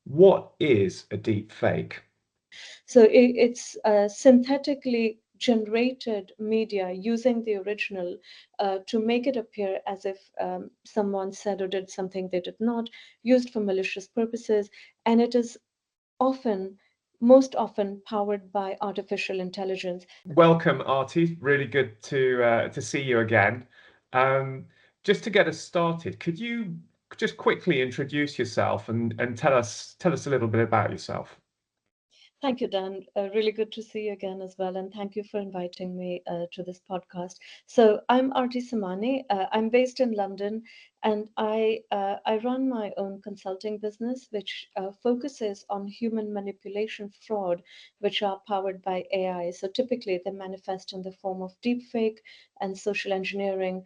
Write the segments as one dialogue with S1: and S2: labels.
S1: What is a deep fake?
S2: So it's synthetically generated media using the original to make it appear as if someone said or did something they did not, used for malicious purposes, and it is often, most often, powered by artificial intelligence.
S1: Welcome, Aarti. Really good to see you again. Um, just to get us started, could you just quickly introduce yourself and tell us a little bit about yourself?
S2: Thank you, Dan. Really good to see you again as well. And thank you for inviting me to this podcast. So I'm Aarti Samani. I'm based in London, and I run my own consulting business, which focuses on human manipulation fraud, which are powered by AI. So typically they manifest in the form of deepfake and social engineering.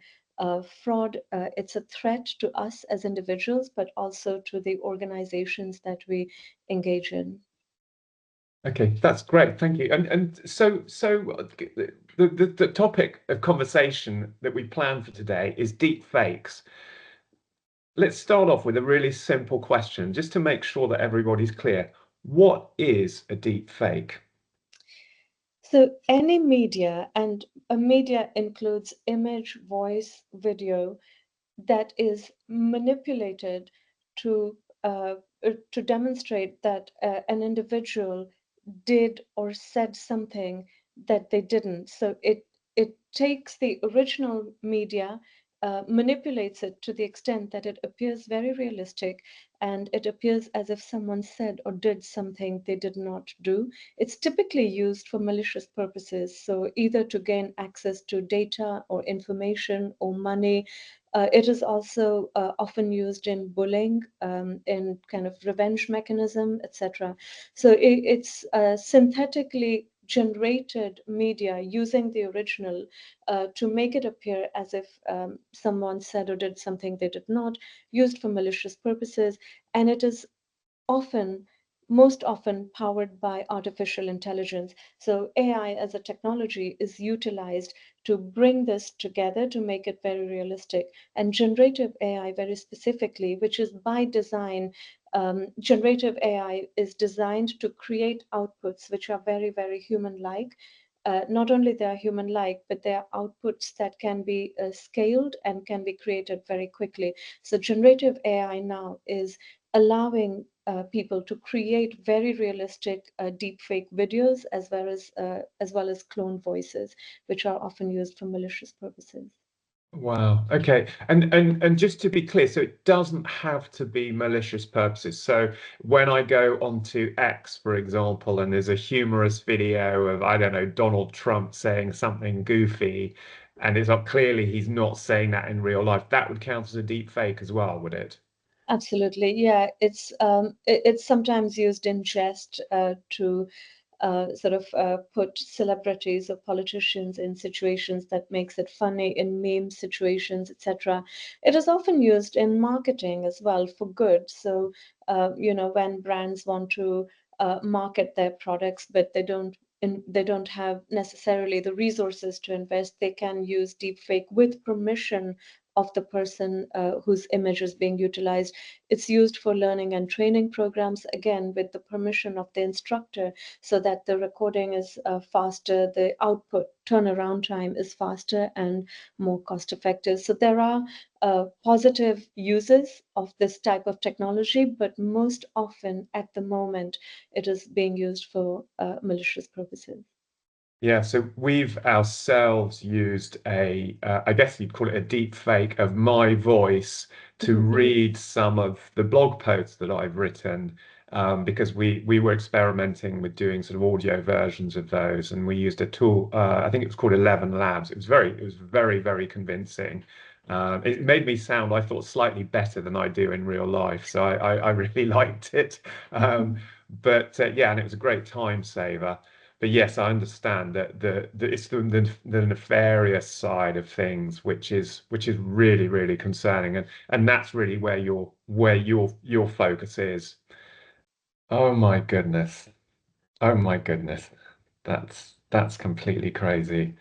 S2: Fraud, it's a threat to us as individuals, but also to the organizations that we engage in.
S1: Okay, that's great. Thank you. And the topic of conversation that we planned for today is deep fakes. Let's start off with a really simple question, just to make sure that everybody's clear. What is a deep fake?
S2: So any media, and a media includes image, voice, video, that is manipulated to to demonstrate that an individual did or said something that they didn't. So it takes the original media, manipulates it to the extent that it appears very realistic, and it appears as if someone said or did something they did not do. It's typically used for malicious purposes, so either to gain access to data or information or money. It is also often used in bullying, in kind of revenge mechanism, etc. So it's synthetically generated media using the original to make it appear as if someone said or did something they did not, used for malicious purposes, and it is often, most often, powered by artificial intelligence. So AI as a technology is utilized to bring this together to make it very realistic. And generative AI, very specifically, which is by design, generative AI is designed to create outputs which are very, very human-like. Not only they are human-like, but they are outputs that can be scaled and can be created very quickly. So generative AI now is allowing people to create very realistic deepfake videos, as well as clone voices, which are often used for malicious purposes.
S1: Wow. Okay. And just to be clear, so it doesn't have to be malicious purposes. So when I go onto X, for example, and there's a humorous video of, I don't know, Donald Trump saying something goofy, and it's not clearly he's not saying that in real life, that would count as a deep fake as well, would it?
S2: Absolutely, yeah. It's sometimes used in jest to sort of put celebrities or politicians in situations that makes it funny, in meme situations, etc. It is often used in marketing as well for good. So when brands want to market their products, but they don't have necessarily the resources to invest, they can use deepfake with permission of the person whose image is being utilized. It's used for learning and training programs, again, with the permission of the instructor, so that the recording is faster, the output turnaround time is faster and more cost effective. So there are positive uses of this type of technology, but most often at the moment it is being used for malicious purposes.
S1: Yeah, so we've ourselves used I guess you'd call it a deep fake of my voice to read some of the blog posts that I've written, because we were experimenting with doing sort of audio versions of those, and we used a tool. I think it was called 11 Labs. It was very, very convincing. It made me sound, I thought, slightly better than I do in real life, so I really liked it. But yeah, and it was a great time saver. But yes, I understand that it's the nefarious side of things, which is really, really concerning, and that's really where your focus is. Oh my goodness. Oh my goodness. That's completely crazy.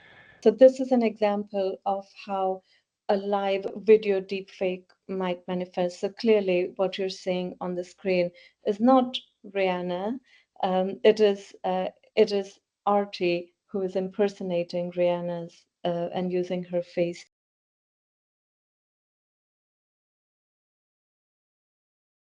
S2: So this is an example of how a live video deepfake might manifest. So clearly, what you're seeing on the screen is not Rihanna. It is Aarti who is impersonating Rihanna's and using her face